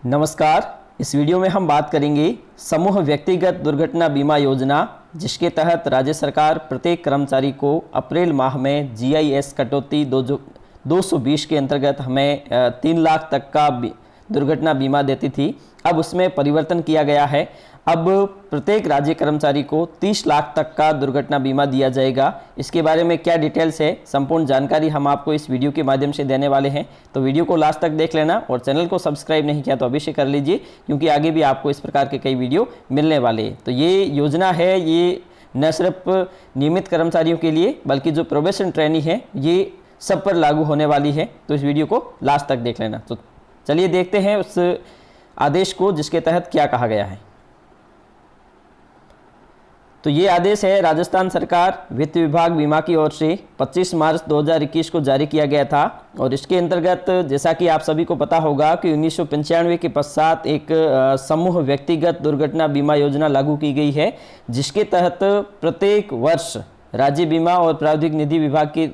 नमस्कार। इस वीडियो में हम बात करेंगे समूह व्यक्तिगत दुर्घटना बीमा योजना, जिसके तहत राज्य सरकार प्रत्येक कर्मचारी को अप्रैल माह में जीआईएस कटौती 220 के अंतर्गत हमें 3 लाख तक का दुर्घटना बीमा देती थी। अब उसमें परिवर्तन किया गया है। अब प्रत्येक राज्य कर्मचारी को 30 लाख तक का दुर्घटना बीमा दिया जाएगा। इसके बारे में क्या डिटेल्स है, संपूर्ण जानकारी हम आपको इस वीडियो के माध्यम से देने वाले हैं। तो वीडियो को लास्ट तक देख लेना और चैनल को सब्सक्राइब नहीं किया तो अवश्य कर लीजिए, क्योंकि आगे भी आपको इस प्रकार के कई वीडियो मिलने वाले हैं। तो ये योजना है, ये न सिर्फ नियमित कर्मचारियों के लिए बल्कि जो प्रोबेशन ट्रेनी है ये सब पर लागू होने वाली है। तो इस वीडियो को लास्ट तक देख लेना। तो चलिए देखते हैं उस आदेश को, जिसके तहत क्या कहा गया है। तो ये आदेश है राजस्थान सरकार वित्त विभाग बीमा की ओर से 25 मार्च 2021 को जारी किया गया था। और इसके अंतर्गत जैसा कि आप सभी को पता होगा कि 1995 के पश्चात एक समूह व्यक्तिगत दुर्घटना बीमा योजना लागू की गई है, जिसके तहत प्रत्येक वर्ष राज्य बीमा और प्रावधानिक निधि विभाग की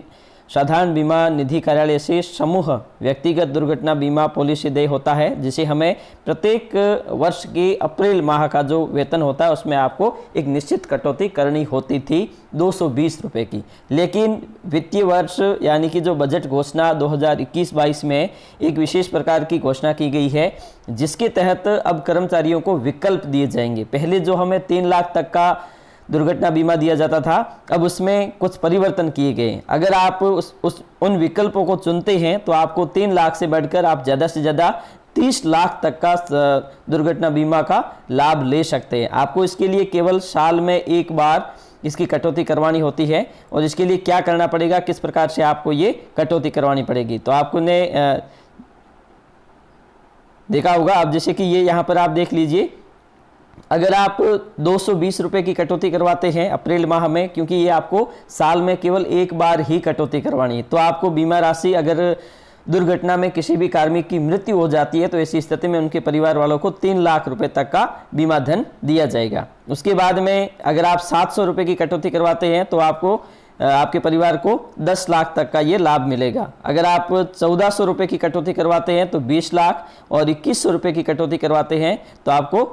साधारण बीमा निधि कार्यालय से समूह व्यक्तिगत दुर्घटना बीमा पॉलिसी देय होता है, जिसे हमें प्रत्येक वर्ष के अप्रैल माह का जो वेतन होता है उसमें आपको एक निश्चित कटौती करनी होती थी 220 रुपये की। लेकिन वित्तीय वर्ष यानी कि जो बजट घोषणा 2021-22 में एक विशेष प्रकार की घोषणा की गई है, जिसके तहत अब कर्मचारियों को विकल्प दिए जाएंगे। पहले जो हमें 3 लाख तक का दुर्घटना बीमा दिया जाता था, अब उसमें कुछ परिवर्तन किए गए। अगर आप उन विकल्पों को चुनते हैं तो आपको 3 लाख से बढ़कर आप ज़्यादा से ज़्यादा 30 लाख तक का दुर्घटना बीमा का लाभ ले सकते हैं। आपको इसके लिए केवल साल में एक बार इसकी कटौती करवानी होती है। और इसके लिए क्या करना पड़ेगा, किस प्रकार से आपको ये कटौती करवानी पड़ेगी, तो आपको ने देखा होगा। अब जैसे कि ये यहाँ पर आप देख लीजिए, अगर आप 220 रुपये की कटौती करवाते हैं अप्रैल माह में, क्योंकि ये आपको साल में केवल एक बार ही कटौती करवानी है, तो आपको बीमा राशि, अगर दुर्घटना में किसी भी कार्मिक की मृत्यु हो जाती है तो ऐसी स्थिति में उनके परिवार वालों को 3 लाख रुपए तक का बीमा धन दिया जाएगा। उसके बाद में अगर आप 700 रुपये की कटौती करवाते हैं तो आपको आपके परिवार को 10 लाख तक का ये लाभ मिलेगा। अगर आप 1400 रुपये की कटौती करवाते हैं तो 20 लाख, और 2100 रुपये की कटौती करवाते हैं तो आपको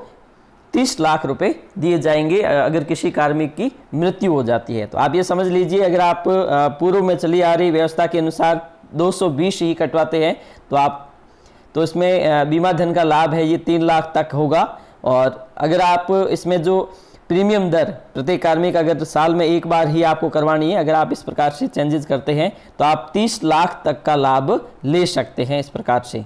30 लाख रुपए दिए जाएंगे अगर किसी कार्मिक की मृत्यु हो जाती है। तो आप ये समझ लीजिए, अगर आप पूर्व में चली आ रही व्यवस्था के अनुसार 220 ही कटवाते हैं तो इसमें बीमा धन का लाभ है ये 3 लाख तक होगा। और अगर आप इसमें जो प्रीमियम दर प्रत्येक कार्मिक अगर साल में एक बार ही आपको करवानी है, अगर आप इस प्रकार से चेंजेस करते हैं तो आप 30 लाख तक का लाभ ले सकते हैं इस प्रकार से।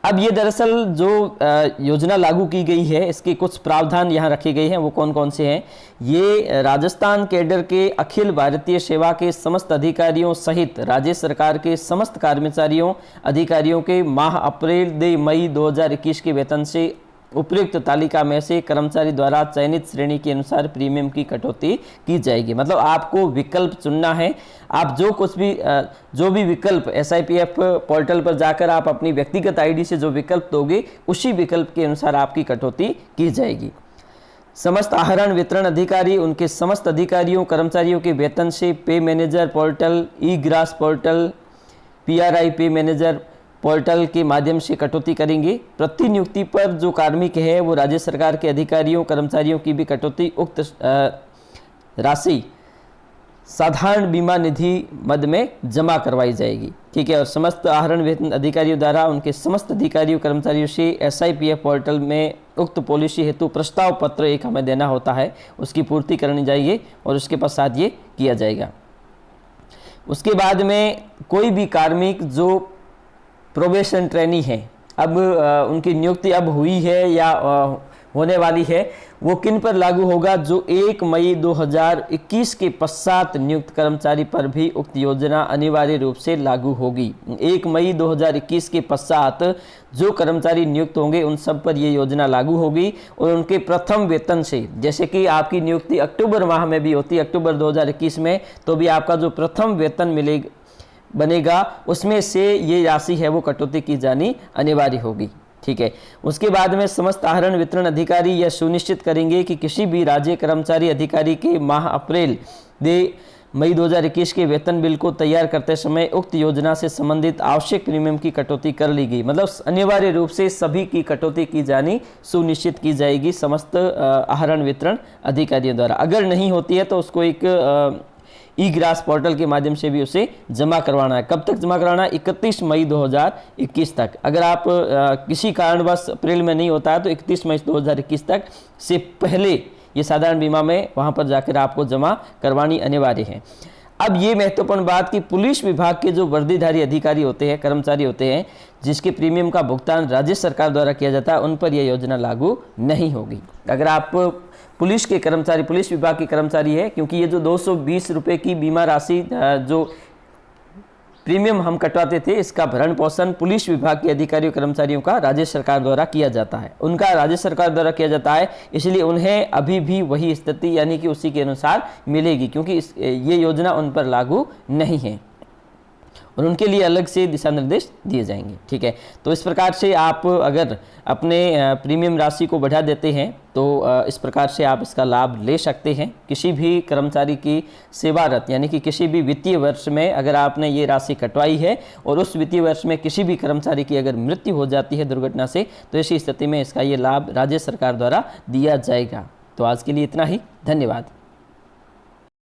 अब ये दरअसल जो योजना लागू की गई है, इसके कुछ प्रावधान यहाँ रखे गए हैं। वो कौन कौन से हैं? ये राजस्थान कैडर के अखिल भारतीय सेवा के समस्त अधिकारियों सहित राज्य सरकार के समस्त कर्मचारियों अधिकारियों के माह अप्रैल मई 2021 के वेतन से उपयुक्त तालिका में से कर्मचारी द्वारा चयनित श्रेणी के अनुसार प्रीमियम की कटौती की जाएगी। मतलब आपको विकल्प चुनना है। आप जो भी विकल्प SIPF पोर्टल पर जाकर आप अपनी व्यक्तिगत आईडी से जो विकल्प दोगे, उसी विकल्प के अनुसार आपकी कटौती की जाएगी। समस्त आहरण वितरण अधिकारी उनके समस्त अधिकारियों कर्मचारियों के वेतन से पे मैनेजर पोर्टल, ई-ग्रास पोर्टल, PRI पे मैनेजर पोर्टल के माध्यम से कटौती करेंगे। प्रतिनियुक्ति पर जो कार्मिक है वो राज्य सरकार के अधिकारियों कर्मचारियों की भी कटौती उक्त राशि साधारण बीमा निधि मद में जमा करवाई जाएगी। ठीक है। और समस्त आहरण वेतन अधिकारियों द्वारा उनके समस्त अधिकारियों कर्मचारियों से SIPF पोर्टल में उक्त पॉलिसी हेतु प्रस्ताव पत्र एक हमें देना होता है, उसकी पूर्ति करनी चाहिए और उसके पश्चात ये किया जाएगा। उसके बाद में कोई भी कार्मिक जो प्रोबेशन ट्रेनी है, अब उनकी नियुक्ति अब हुई है या होने वाली है, वो किन पर लागू होगा? जो 1 मई 2021 के पश्चात नियुक्त कर्मचारी पर भी उक्त योजना अनिवार्य रूप से लागू होगी। 1 मई 2021 के पश्चात जो कर्मचारी नियुक्त होंगे उन सब पर ये योजना लागू होगी। और उनके प्रथम वेतन से, जैसे कि आपकी नियुक्ति अक्टूबर माह में भी होती है, अक्टूबर 2021 में, तो भी आपका जो प्रथम वेतन बनेगा उसमें से ये राशि है वो कटौती की जानी अनिवार्य होगी। ठीक है। उसके बाद में समस्त आहरण वितरण अधिकारी यह सुनिश्चित करेंगे कि किसी भी राज्य कर्मचारी अधिकारी के माह अप्रैल मई 2021 के वेतन बिल को तैयार करते समय उक्त योजना से संबंधित आवश्यक प्रीमियम की कटौती कर ली गई। मतलब अनिवार्य रूप से सभी की कटौती की जानी सुनिश्चित की जाएगी समस्त आहरण वितरण अधिकारियों द्वारा। अगर नहीं होती है तो उसको एक ई ग्रास पोर्टल के माध्यम से भी उसे जमा करवाना है। कब तक जमा करवाना है? 31 मई 2021 तक। अगर आप किसी कारणवश अप्रैल में नहीं होता है तो 31 मई 2021 तक से पहले ये साधारण बीमा में वहाँ पर जाकर आपको जमा करवानी अनिवार्य है। अब ये महत्वपूर्ण बात कि पुलिस विभाग के जो वर्दीधारी अधिकारी होते हैं, कर्मचारी होते हैं, जिसके प्रीमियम का भुगतान राज्य सरकार द्वारा किया जाता है, उन पर यह योजना लागू नहीं होगी। अगर आप पुलिस के कर्मचारी, पुलिस विभाग के कर्मचारी है, क्योंकि ये जो 220 रुपये की बीमा राशि जो प्रीमियम हम कटवाते थे, इसका भरण पोषण पुलिस विभाग के अधिकारियों कर्मचारियों का राज्य सरकार द्वारा किया जाता है, उनका राज्य सरकार द्वारा किया जाता है, इसलिए उन्हें अभी भी वही स्थिति यानी कि उसी के अनुसार मिलेगी, क्योंकि ये योजना उन पर लागू नहीं है और उनके लिए अलग से दिशा निर्देश दिए जाएंगे। ठीक है, तो इस प्रकार से आप अगर अपने प्रीमियम राशि को बढ़ा देते हैं तो इस प्रकार से आप इसका लाभ ले सकते हैं। किसी भी कर्मचारी की सेवारत यानी कि किसी भी वित्तीय वर्ष में अगर आपने ये राशि कटवाई है और उस वित्तीय वर्ष में किसी भी कर्मचारी की अगर मृत्यु हो जाती है दुर्घटना से, तो ऐसी स्थिति में इसका ये लाभ राज्य सरकार द्वारा दिया जाएगा। तो आज के लिए इतना ही, धन्यवाद।